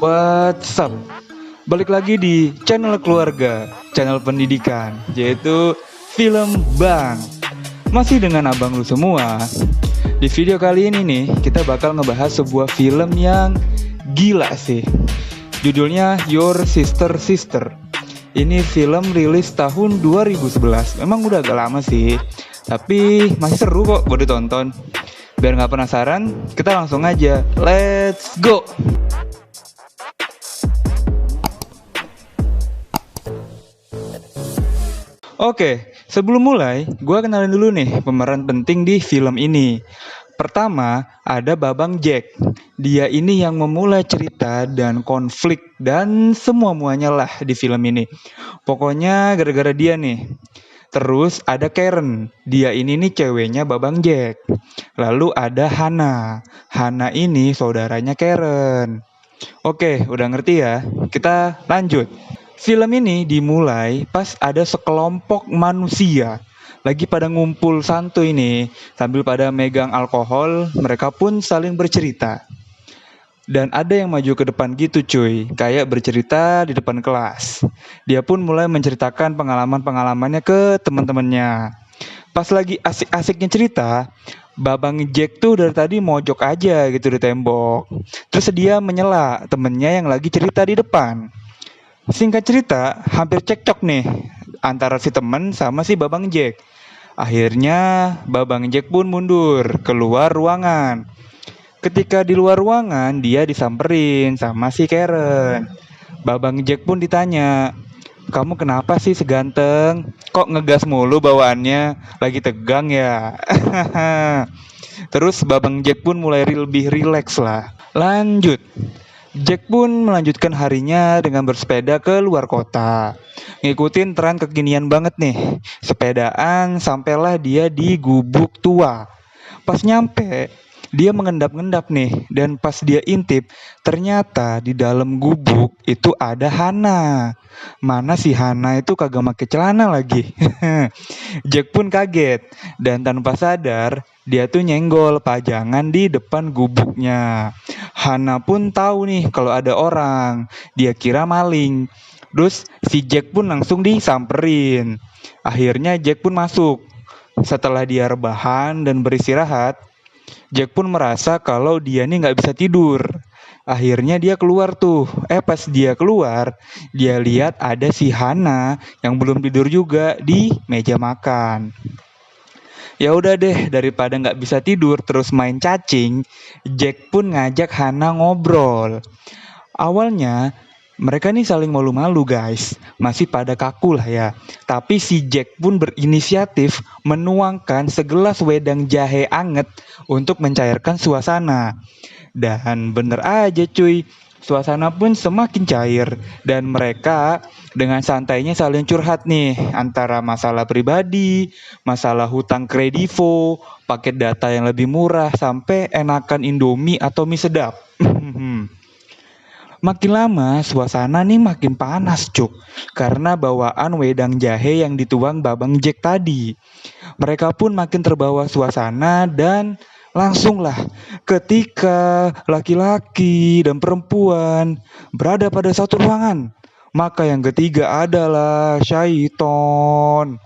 What's up? Balik lagi di channel keluarga, channel pendidikan, yaitu Film Bang. Masih dengan abang lu semua. Di video kali ini nih, kita bakal ngebahas sebuah film yang gila sih. Judulnya Your Sister Sister. Ini film rilis tahun 2011. Memang udah agak lama sih, tapi masih seru kok buat ditonton. Biar nggak penasaran, kita langsung aja. Let's go! Oke, sebelum mulai, gue kenalin dulu nih pemeran penting di film ini. Pertama, ada Babang Jack. Dia ini yang memulai cerita dan konflik dan semua-muanya lah di film ini. Pokoknya gara-gara dia nih. Terus ada Karen. Dia ini nih ceweknya Babang Jack. Lalu ada Hana. Hana ini saudaranya Karen. Oke, udah ngerti ya? Kita lanjut. Film ini dimulai pas ada sekelompok manusia lagi pada ngumpul santuy nih, sambil pada megang alkohol, mereka pun saling bercerita. Dan ada yang maju ke depan gitu cuy, kayak bercerita di depan kelas. Dia pun mulai menceritakan pengalaman-pengalamannya ke teman-temannya. Pas lagi asik-asiknya cerita, Babang Jack tuh dari tadi mojok aja gitu di tembok. Terus dia menyela temennya yang lagi cerita di depan. Singkat cerita, hampir cekcok nih antara si temen sama si Babang Jack. Akhirnya Babang Jack pun mundur keluar ruangan. Ketika di luar ruangan, dia disamperin sama si Karen. Babang Jack pun ditanya, "Kamu kenapa sih seganteng? Kok ngegas mulu bawaannya? Lagi tegang ya?" Terus Babang Jack pun mulai lebih rileks lah. Lanjut. Jack pun melanjutkan harinya dengan bersepeda ke luar kota. Ngikutin tren kekinian banget nih. Sepedaan sampailah dia di Gubuk Tua. Pas nyampe, dia mengendap-endap nih. Dan pas dia intip, ternyata di dalam gubuk itu ada Hana. Mana si Hana itu kagak pakai celana lagi. Jack pun kaget. Dan tanpa sadar, dia tuh nyenggol pajangan di depan gubuknya. Hana pun tahu nih kalau ada orang. Dia kira maling. Terus si Jack pun langsung disamperin. Akhirnya Jack pun masuk. Setelah dia rebahan dan beristirahat, Jack pun merasa kalau dia nih nggak bisa tidur. Akhirnya dia keluar tuh. Pas dia keluar, dia lihat ada si Hana yang belum tidur juga di meja makan. Ya udah deh, daripada nggak bisa tidur terus main cacing, Jack pun ngajak Hana ngobrol. Awalnya mereka nih saling malu-malu guys, masih pada kaku lah ya. Tapi si Jack pun berinisiatif menuangkan segelas wedang jahe anget untuk mencairkan suasana. Dan bener aja cuy, suasana pun semakin cair dan mereka dengan santainya saling curhat nih antara masalah pribadi, masalah hutang kredivo, paket data yang lebih murah sampai enakan Indomie atau mie sedap. Makin lama suasana nih makin panas cuk, karena bawaan wedang jahe yang dituang Babang Jack tadi. Mereka pun makin terbawa suasana dan langsunglah ketika laki-laki dan perempuan berada pada satu ruangan, maka yang ketiga adalah syaiton.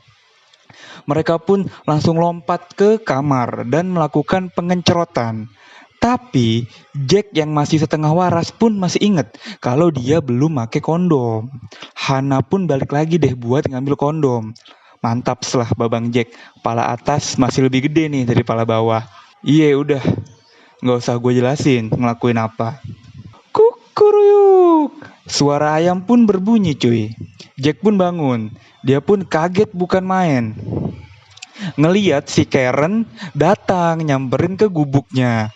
Mereka pun langsung lompat ke kamar dan melakukan pengencerotan. Tapi Jack yang masih setengah waras pun masih inget kalau dia belum pakai kondom. Hana pun balik lagi deh buat ngambil kondom. Mantap selah Babang Jack, pala atas masih lebih gede nih dari pala bawah. Iya udah, nggak usah gue jelasin ngelakuin apa. Kukuruyuk. Suara ayam pun berbunyi cuy. Jack pun bangun. Dia pun kaget bukan main. Ngeliat si Karen datang nyamperin ke gubuknya.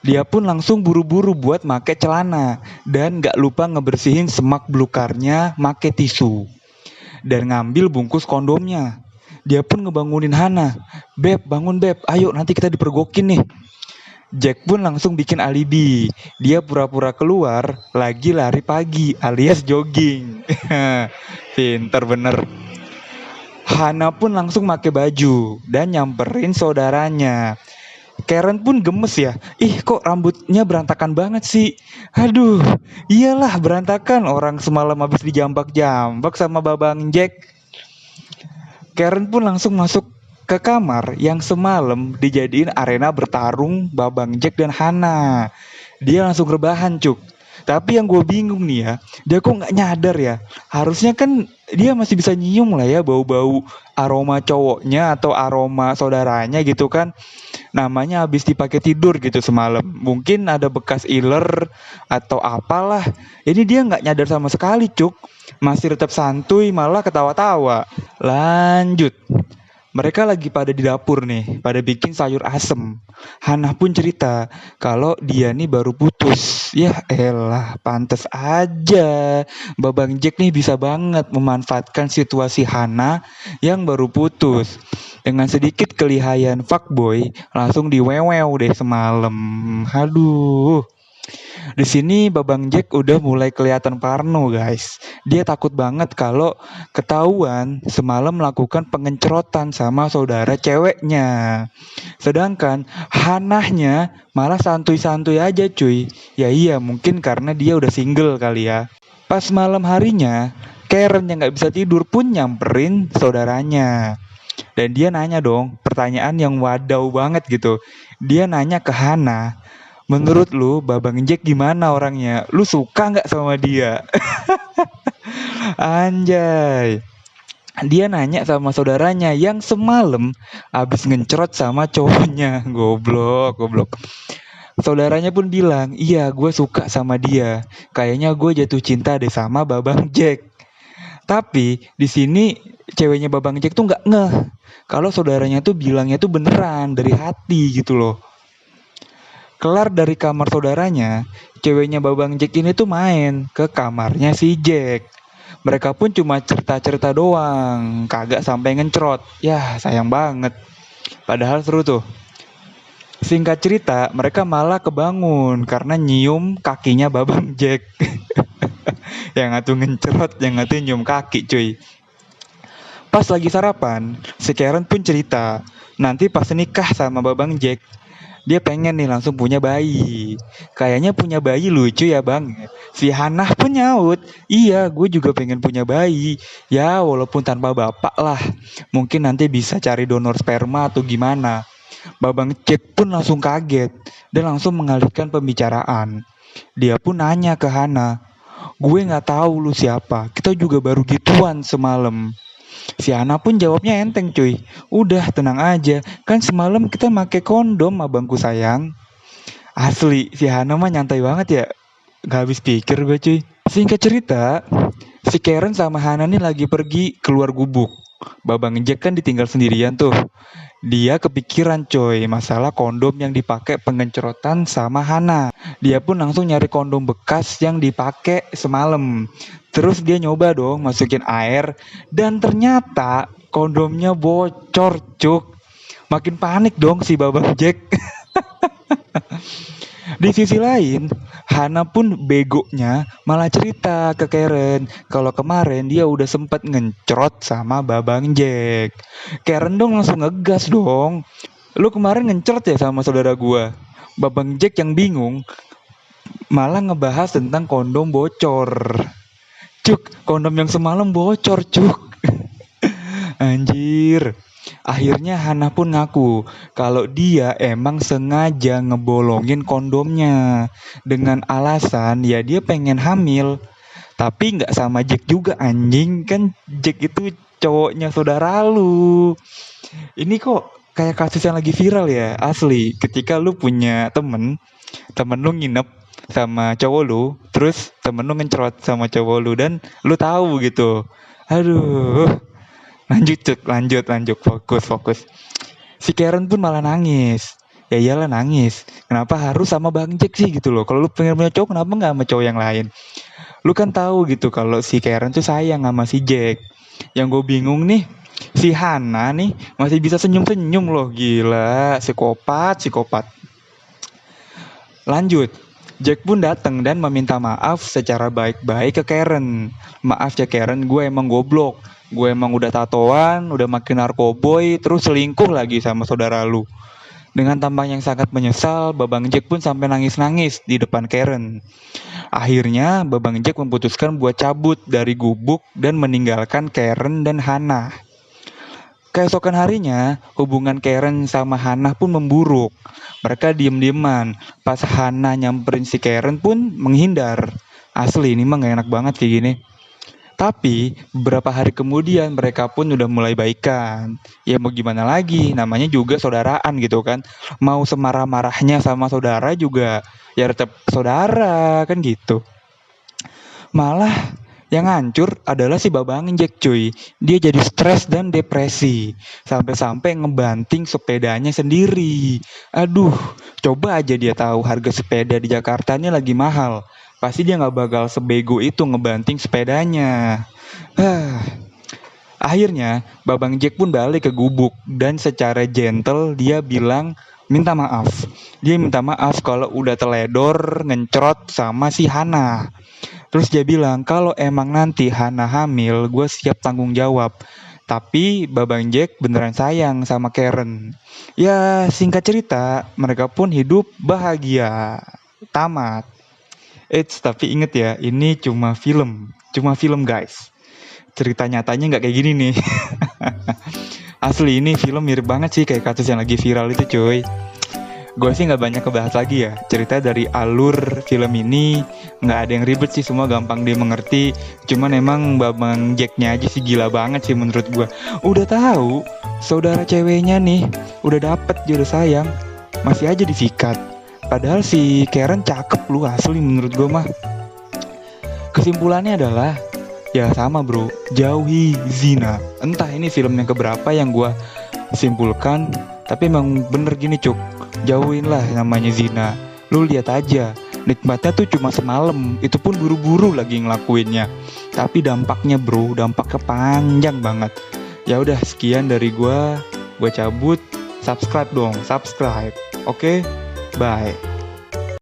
Dia pun langsung buru-buru buat make celana. Dan gak lupa ngebersihin semak belukarnya make tisu. Dan ngambil bungkus kondomnya. Dia pun ngebangunin Hana. "Beb, bangun Beb, ayo nanti kita dipergokin nih." Jack pun langsung bikin alibi. Dia pura-pura keluar lagi lari pagi alias jogging. Pinter bener. Hana pun langsung pakai baju dan nyamperin saudaranya. Karen pun gemes ya. Ih, kok rambutnya berantakan banget sih. Aduh, iyalah berantakan, orang semalam habis dijambak-jambak sama Babang Jack. Karen pun langsung masuk ke kamar yang semalam dijadiin arena bertarung Babang Jack dan Hana. Dia langsung rebahan, cuk. Tapi yang gue bingung nih ya, dia kok nggak nyadar ya. Harusnya kan dia masih bisa nyium lah ya bau-bau aroma cowoknya atau aroma saudaranya gitu kan. Namanya habis dipakai tidur gitu semalam. Mungkin ada bekas iler atau apalah. Ini dia nggak nyadar sama sekali, cuk. Masih tetap santuy, malah ketawa-tawa. Lanjut. Mereka lagi pada di dapur nih, pada bikin sayur asem. Hana pun cerita kalau dia nih baru putus. Ya elah, pantes aja. Babang Jack nih bisa banget memanfaatkan situasi Hana yang baru putus. Dengan sedikit kelihayan fuckboy, langsung diwewew deh semalam. Aduh. Di sini Babang Jack udah mulai kelihatan parno, guys. Dia takut banget kalau ketahuan semalam melakukan pengencerotan sama saudara ceweknya. Sedangkan Hanahnya malah santuy-santuy aja, cuy. Ya iya, mungkin karena dia udah single kali ya. Pas malam harinya, Karen yang gak bisa tidur pun nyamperin saudaranya. Dan dia nanya dong, pertanyaan yang wadau banget gitu. Dia nanya ke Hana, menurut lu Babang Jack gimana orangnya? Lu suka nggak sama dia? Anjay. Dia nanya sama saudaranya yang semalam abis ngencerot sama cowoknya. Goblok, goblok. Saudaranya pun bilang, iya gue suka sama dia. Kayaknya gue jatuh cinta deh sama Babang Jack. Tapi di sini ceweknya Babang Jack tuh nggak ngeh kalau saudaranya tuh bilangnya tuh beneran dari hati gitu loh. Kelar dari kamar saudaranya, ceweknya Babang Jack ini tuh main ke kamarnya si Jack. Mereka pun cuma cerita-cerita doang, kagak sampai ngencrot. Yah, sayang banget. Padahal seru tuh. Singkat cerita, mereka malah kebangun karena nyium kakinya Babang Jack. Yang ngatu ngencrot, yang ngatu nyium kaki, cuy. Pas lagi sarapan, si Karen pun cerita, nanti pas nikah sama Babang Jack, dia pengen nih langsung punya bayi. Kayaknya punya bayi lucu ya bang. Si Hanah pun nyaut, iya gue juga pengen punya bayi. Ya walaupun tanpa bapak lah. Mungkin nanti bisa cari donor sperma atau gimana. Babang Jack pun langsung kaget dan langsung mengalihkan pembicaraan. Dia pun nanya ke Hana, gue gak tahu lu siapa, kita juga baru gituan semalam. Si Hana pun jawabnya enteng cuy. Udah tenang aja, kan semalam kita make kondom abangku sayang. Asli, si Hana mah nyantai banget ya. Gak habis pikir gue cuy. Singkat cerita, si Karen sama Hana nih lagi pergi keluar gubuk. Babang Jack kan ditinggal sendirian tuh. Dia kepikiran coy masalah kondom yang dipakai pengencerotan sama Hana. Dia pun langsung nyari kondom bekas yang dipakai semalam. Terus dia nyoba dong masukin air dan ternyata kondomnya bocor, cuk. Makin panik dong si Babang Jack. Di sisi lain, Hana pun begonya malah cerita ke Karen kalau kemarin dia udah sempet ngencrot sama Babang Jack. Karen dong langsung ngegas dong. Lu kemarin ngencrot ya sama saudara gua. Babang Jack yang bingung malah ngebahas tentang kondom bocor. Cuk, kondom yang semalam bocor, cuk. Anjir. Akhirnya Hana pun ngaku kalau dia emang sengaja ngebolongin kondomnya dengan alasan ya dia pengen hamil. Tapi nggak sama Jack juga anjing, kan Jack itu cowoknya saudara lu. Ini kok kayak kasus yang lagi viral ya, asli. Ketika lu punya temen lu nginep sama cowok lu, terus temen lu ngencrot sama cowok lu dan lu tahu gitu. Aduh. Lanjut, fokus. Si Karen pun malah nangis. Ya iyalah nangis. Kenapa harus sama Bang Jack sih gitu loh. Kalau lu pengen punya cowok, kenapa nggak sama cowok yang lain? Lu kan tahu gitu kalau si Karen tuh sayang sama si Jack. Yang gue bingung nih, si Hana nih masih bisa senyum-senyum loh. Gila, psikopat. Lanjut. Jack pun datang dan meminta maaf secara baik-baik ke Karen. Maaf ya Karen, gue emang goblok. Gue emang udah tatoan, udah makin narkoboy, terus selingkuh lagi sama saudara lu. Dengan tampang yang sangat menyesal, Babang Jack pun sampai nangis-nangis di depan Karen. Akhirnya, Babang Jack memutuskan buat cabut dari gubuk dan meninggalkan Karen dan Hannah. Keesokan harinya, hubungan Karen sama Hannah pun memburuk. Mereka diem-dieman. Pas Hannah nyamperin si Karen pun menghindar. Asli, ini mah gak enak banget kayak gini. Tapi beberapa hari kemudian mereka pun udah mulai baikan. Ya mau gimana lagi, namanya juga saudaraan gitu kan. Mau semarah-marahnya sama saudara juga ya tetap saudara kan gitu. Malah yang hancur adalah si Babang Jack cuy. Dia jadi stres dan depresi. Sampai-sampai ngebanting sepedanya sendiri. Aduh, coba aja dia tahu harga sepeda di Jakarta ini lagi mahal. Pasti dia gak bakal sebego itu ngebanting sepedanya. Akhirnya, Babang Jack pun balik ke gubuk. Dan secara gentle dia bilang minta maaf. Dia minta maaf kalau udah teledor ngencrot sama si Hannah. Terus dia bilang kalau emang nanti Hannah hamil, gue siap tanggung jawab. Tapi Babang Jack beneran sayang sama Karen. Ya singkat cerita, mereka pun hidup bahagia. Tamat. Tapi inget ya, ini cuma film guys. Cerita nyatanya nggak kayak gini nih. Asli ini film mirip banget sih kayak kasus yang lagi viral itu cuy. Gue sih nggak banyak kebahas lagi ya. Cerita dari alur film ini nggak ada yang ribet sih, semua gampang dimengerti. Cuman emang Babang Jacknya aja sih gila banget sih menurut gue. Udah tahu saudara ceweknya nih udah dapet jodoh sayang, masih aja disikat. Padahal si Karen cakep lu asli menurut gue mah. Kesimpulannya adalah ya sama bro, jauhi zina. Entah ini film yang keberapa yang gue simpulkan, tapi emang bener gini cuk, jauhin lah namanya zina. Lu lihat aja, nikmatnya tuh cuma semalam, itu pun buru-buru lagi ngelakuinnya. Tapi dampaknya bro, dampaknya panjang banget. Ya udah sekian dari gue cabut. Subscribe dong, subscribe. Oke? Bye.